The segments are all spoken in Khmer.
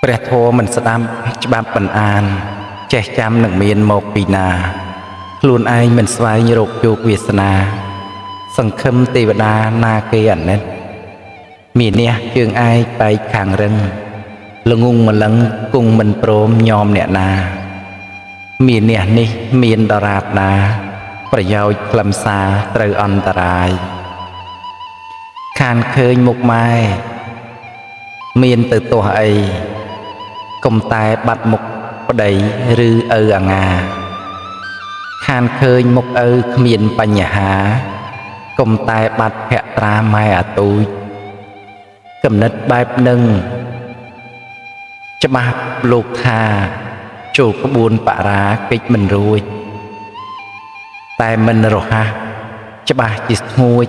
ព្រះធម៌មិនស្ដាប់ច្បាប់បណ្អានចេះចាំនឹងមានមកពីណាខ្លួនឯងមិនស្វែងរកជោគវាសនាសង្ឃឹមទេវតាណាគេអាណិតមានអ្នកជើងឯងបែកខាងរឹងល្ងងម្លឹងគង់មិនព្រមញោមអ្នកណាមានអ្នកនេះមានដរាបណាប្រយោជន៍ខ្លឹមសារត្រូវអន្តរាយខានឃើញមុខម៉ែមានទៅទោះអីកុំតែបាត់មុខប្តីឬឪអាងាខានឃើញមុខឪគ្មានបញ្ហាកុំតែបាត់ភក្ត្រាម៉ែអាទូចគំនិតបែបនឹងច្បាស់លោកថាចូលក្បួនបរាកិច្ចមិនរួចតែមិនរហ័សច្បាស់ជាស្ងួច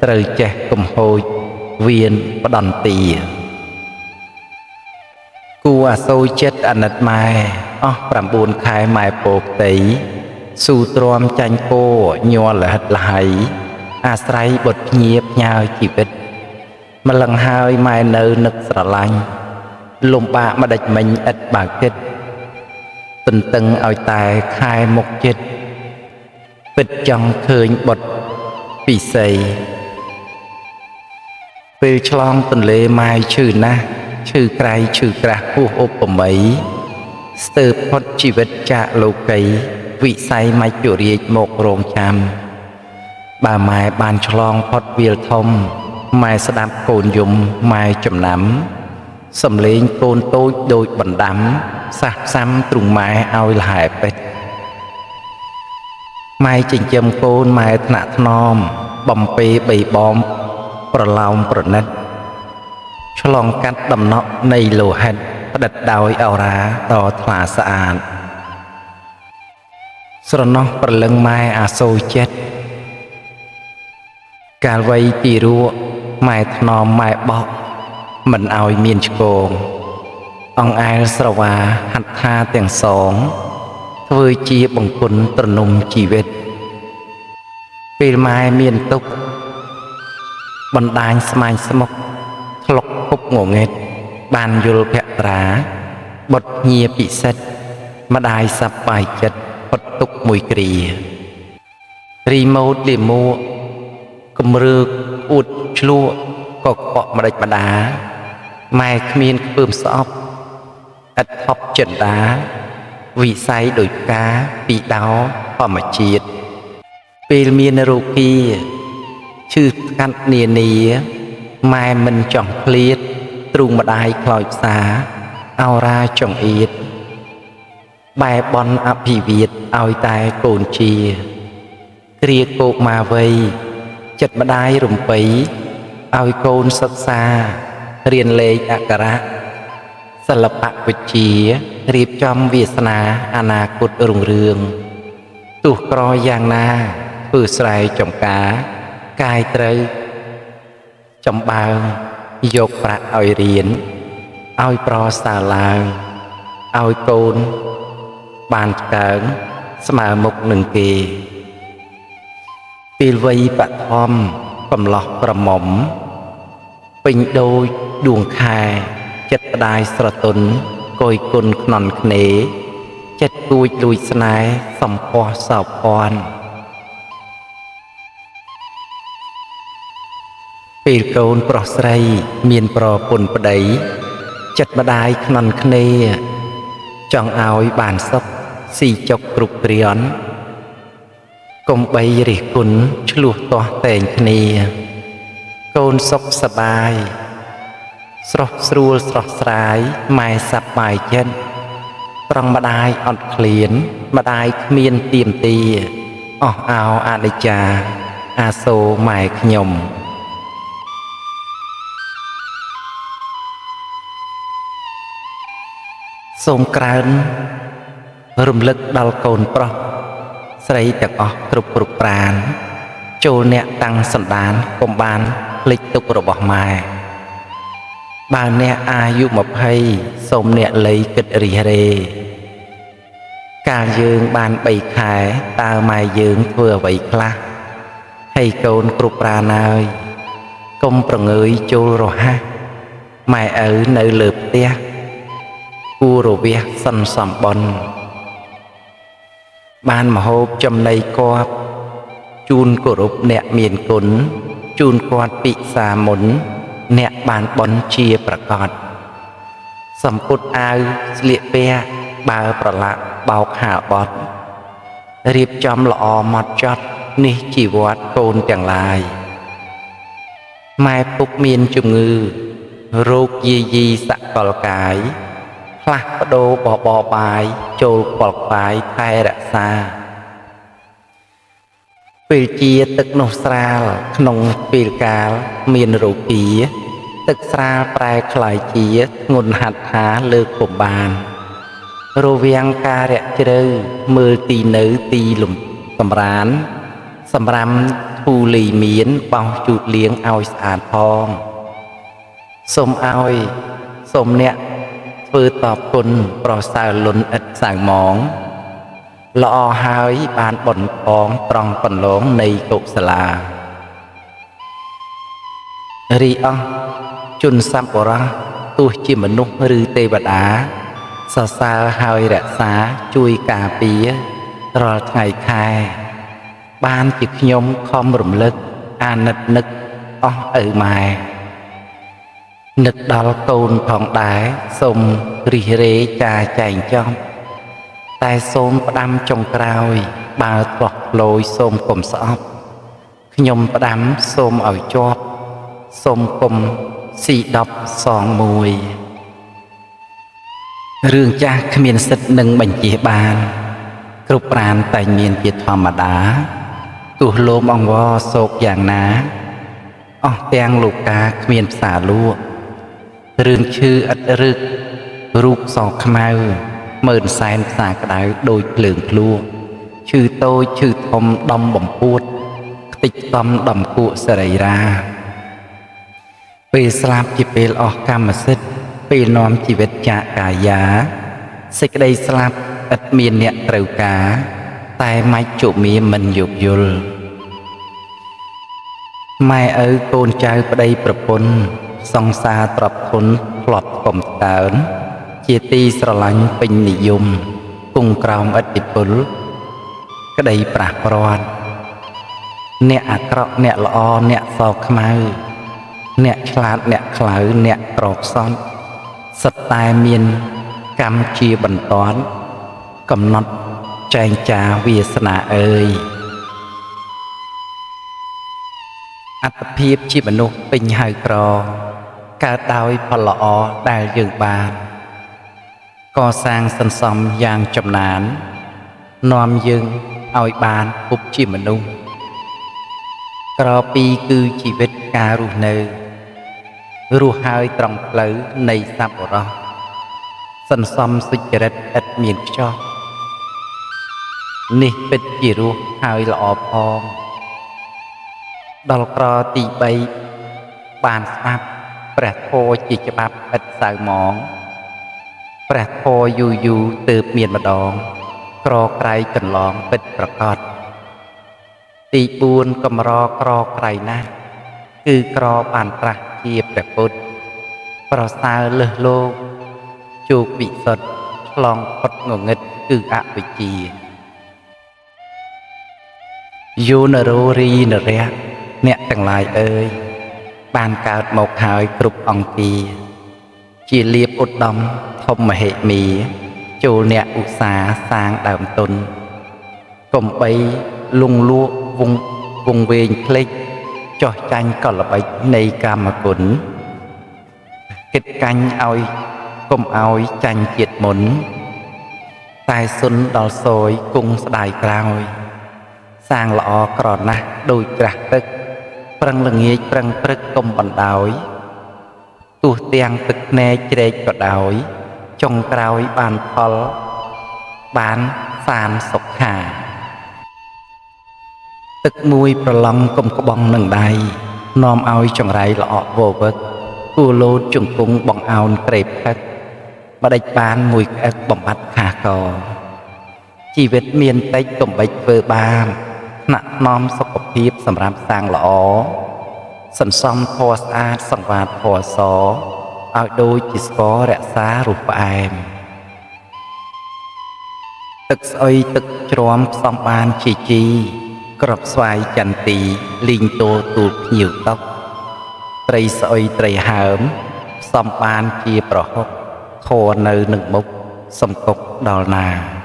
ត្រូវចេះកំហូចវៀនផ្ដន្ទាគួរអាសូរចិត្តអាណិតម៉ែអស់9ខែម៉ែពោកតីស៊ូទ្រាំចាញ់ពោញ័រលហិតលហៃអាស្រ័យបុត្រភ្ញាផ្ញើជីវិតម្លឹងហើយម៉ែនៅនឹកស្រឡាញ់លំបាកម្ដេចមិញឥតបើគិតទន្ទឹងឲ្យតែខែមុខចិត្តពិតចង់ឃើញបុត្រពិសីពេលឆ្លងទន្លេម៉ែឈឺណាស់ឈឺក្រៃឈឺក្រាស់ហួសឧបម័យស្ទើរផុតជីវិតចាកលោកីវិស័យមច្ចុរាជមករងចាំបើម៉ែបានឆ្លងផុតវាលធំម៉ែស្ដាប់កូនយំម៉ែចំណាំសំលេងកូនតូចដូចបណ្ដាំសះផ្សាំទ្រុងម៉ែឲ្យលហែពេជ្រម៉ែចិញ្ចឹមកូនម៉ែថ្នាក់ថ្នមបំពេបីបំប្រឡោមប្រណិតឆ្លងកាត់ដំណក់នៃលោហិតផ្ដិតដោយអរាដ៏ថ្លាស្អាតស្រណោះប្រលឹងម៉ែអាសូរចិត្តកាលវ័យពីរក់ម៉ែថ្នមម៉ែបោកមិនឲ្យមានឆ្គងអង្អែលស្រវាហត្ថាទាំងសងធ្វើជាបង្គន់ត្រនំជីវិតពេលម៉ែមានទុក្ខបណ្ដាញស្មាញស្មុកធ្លុកគប់ងងឹតបានយល់ភក្ត្រាបុត្រញាពិសិដ្ឋម្ដាយសប្បាយចិត្តផុតទុក្ខមួយគ្រារីម៉ូតលីមួគំរើកអួតឆ្លក់ក៏កក់ម្ដេចម្ដាម៉ែគ្មានខ្ពើមស្អប់ឥតថប់ចិន្តាវិស័យដោយការពីដោធម្មជាតិពេលមានរោគាឈឺស្កាត់នានាម៉ែមិនចង់ឃ្លាតទ្រូងម្ដាយខ្លោចផ្សាអោរាចង្អៀតបែបនអភិវាទឲ្យតែកូនជាគ្រាគោកមកវ័យចិត្តម្ដាយរំពៃឲ្យកូនសិក្សារៀនលេខអក្ខរៈសិល្បៈវិជ្ជារៀបចំវាសនាអនាគតរុងរឿងទោះក្រយ៉ាងណាធ្វើស្រែចំការកាយត្រូវចំបើងយកប្រាក់ឲ្យរៀនឲ្យប្រសើរឡើងឲ្យកូនបានកើងស្មើមុខនឹងគេពេលវ័យបឋមកំឡោះប្រមុំពេញដូចដួងខែចិត្តផ្ដាយស្រទន់កយគុណខ្នន់ខ្នេចិត្តគួចលួចស្នេហ៍សំផស្សសោភ័ណ្ឌពេលកូនប្រុសស្រីមានប្រពន្ធប្តីចិត្តម្ដាយខ្នន់ខ្នេចង់ឲ្យបានសុខស៊ីចុកគ្រប់គ្រាន់កុំបីរិះគន់ឆ្លោះទាស់តែងគ្នាកូនសុខសប្បាយស្រស់ស្រួលស្រស់ស្រាយម៉ែសប្បាយចិត្តត្រង់ម្ដាយអត់ឃ្លានម្ដាយគ្មានទៀមទាអស់អោអនិច្ចាអាសូរម៉ែខ្ញុំសូមក្រើនរំលឹកដល់កូនប្រុសស្រីទាំងអស់គ្រប់ប្រានចូលអ្នកតាំងសន្តានកុំបានភ្លេចទុករបស់ម៉ែបើអ្នកអាយុ20សូមអ្នកលៃគិតរិះរេកាលយើងបាន3ខែតើម៉ែយើងធ្វើអ្វីខ្លះហើយកូនគ្រប់ប្រាណហើយកុំប្រងើយចូលរហ័សម៉ែឪនៅលើផ្ទះ គូរវាសសិនសំបុនបានមហូបចំណីគាត់ជូនគោរពអ្នកមានគុណជូនគាត់ពិសាមុនអ្នកបានបុណ្យជាប្រកបសម្ពុតអាវស្លៀកពាក់បើប្រឡាក់បោកហាបត់រៀបចំល្អម៉ត់ចត់នេះជីវ័តកូនទាំងឡាយម៉ែពុកមានជំងឺរោគយាយីសកលកាយផ្លាស់ប្ដូរបបបាយចូលកលបាយថែរក្សាពេលជាទឹកនោះស្រាលក្នុងពេលកាលមានរោគាទឹកស្រាលប្រែក្លាយជាធ្ងន់ហត្ថាលើកពុំបានរវាងការរយៈជ្រៅមើលទីនៅទីលំសម្រានសម្រាំធូលីមានបោសជូតលៀងឲ្យស្អាតផងសូមឲ្យសូមអ្នកធ្វើតបគុណប្រសើរលុនឥតសៅមងល្អហើយបានបន់ផងត្រង់បន្លងនៃកុសលារីអស់ជនសប្បុរសទោះជាមនុស្សឬទេវតាសរសើរហើយរក្សាជួយការពាររាល់ថ្ងៃខែបានជាខ្ញុំខំរំលឹកអាណិតនឹកអស់ឪម៉ែនឹកដល់កូនផងដែរសូមរិះរេចាចែងចង់តែសូមផ្ដាំចុងក្រោយបើទាស់លយសូមកុំស្អប់ខ្ញុំផ្ដាំសូមឲ្យជាប់សូមកុំស៊ី10សងមួយរឿងចាស់គ្មានសិទ្ធនឹងបញ្ជាបានគ្រប់ប្រានតែមានជាធម្មតាទោះលោមអង្វរសោកយ៉ាងណាអស់ទាំងលោកាគ្មានផ្សារលក់រឿងឈឺឥតរឹករូបសខ្មៅមើលសែនផ្សារក្តៅដូចភ្លើងភ្លួឈឺតូចឈឺធំដំបំពួតខ្ទេចតំដំគក់សរីរាពេលស្លាប់ជាពេលអស់កម្មសិទ្ធិពេលនាំជីវិតចាកកាយាសេចក្តីស្លាប់ឥតមានអ្នកត្រូវការតែម៉េចជុំមាមិនយោគយល់ម៉ែឪកូនចៅប្តីប្រពន្ធសង្សារទ្រព្យធនផ្លត់កំតើនជាទីស្រឡាញ់ពេញនិយមគង់ក្រោមឥទ្ធិពលក្តីប្រះព្រាត់អ្នកអាក្រក់អ្នកល្អអ្នកសខ្មៅអ្នកឆ្លាតអ្នកខ្លៅអ្នកក្រខ្សត់សិតតែមានកម្មជាបន្ទាន់កំណត់ចែងចាវាសនាអើយអត្តភាពជាមនុស្សពេញហៅក្រកើតដោយផលល្អដែលយើងបានកសាងសន្សំយ៉ាងចំណាននាំយើងឲ្យបានភពជាមនុស្សក្រពីគឺជីវិតការរស់នៅរស់ហើយត្រង់ផ្លូវនៃសប្បុរសសន្សំសុចរិតឥតមានខ្ចោះនេះពិតជារស់ហើយល្អផងដល់ក្រទី3បានស្ដាប់ព្រះធម៌ជាច្បាប់ឥតសៅហ្មងព្រះធម៌យូរយូរទើបមានម្ដងក្រក្រៃកន្លងពិតប្រកបទី4កម្រក្រក្រៃណាស់គឺក្របានត្រាស់ជាព្រះពុទ្ធប្រសើរលើសលោកជោគវិសុទ្ធឆ្លងផុតងងឹតគឺអវិជ្ជាយោនរោរីនរៈអ្នកទាំងឡាយអើយបានកើតមកហើយគ្រប់អង្គាជាលៀបឧត្តមធម្មហេមីចូលអ្នកឧស្សាហ៍សាងដើមទុនកុំបីលងលក់វងវែងភ្លេចចោះចាញ់កលបិចនៃកាមគុណគិតកាញ់ឲ្យកុំឲ្យចាញ់ជាតិមុនតែសុនដល់សយគង់ស្ដាយក្រោយសាងល្អក្រណាស់ដូចច្រាស់ទឹកប្រឹងល្ងាចប្រឹងព្រឹកកុំបណ្ដោយទោះទាំងទឹកភ្នែកជ្រែកក៏ដោយចុងក្រោយបានផលបានសានសុខាទឹកមួយប្រឡំកុំក្បងនឹងដៃនាំឲ្យចង្រៃល្អក់វវឹកគួលោតជង្គង់បងអោនក្រេបផឹកបដិចបានមួយក្អឹកបំបត្តិខាកជីវិតមានតិចកំបិចធ្វើបានថ្នាក់ថ្នមសុខភាពសម្រាប់សាងល្អសន្សំធម៌ស្អាតសង្វាតធម៌សឲ្យដូចជាស្កររក្សារូបផ្អែម ទឹកស្អុយទឹកជ្រាំផ្សំបានជាជីក្របស្វាយចន្ទីលីងតួទូលភ្ញៀវតុកត្រីស្អុយត្រីហើមផ្សំបានជាប្រហុកខនៅនឹងមុខសំកុកដល់ណា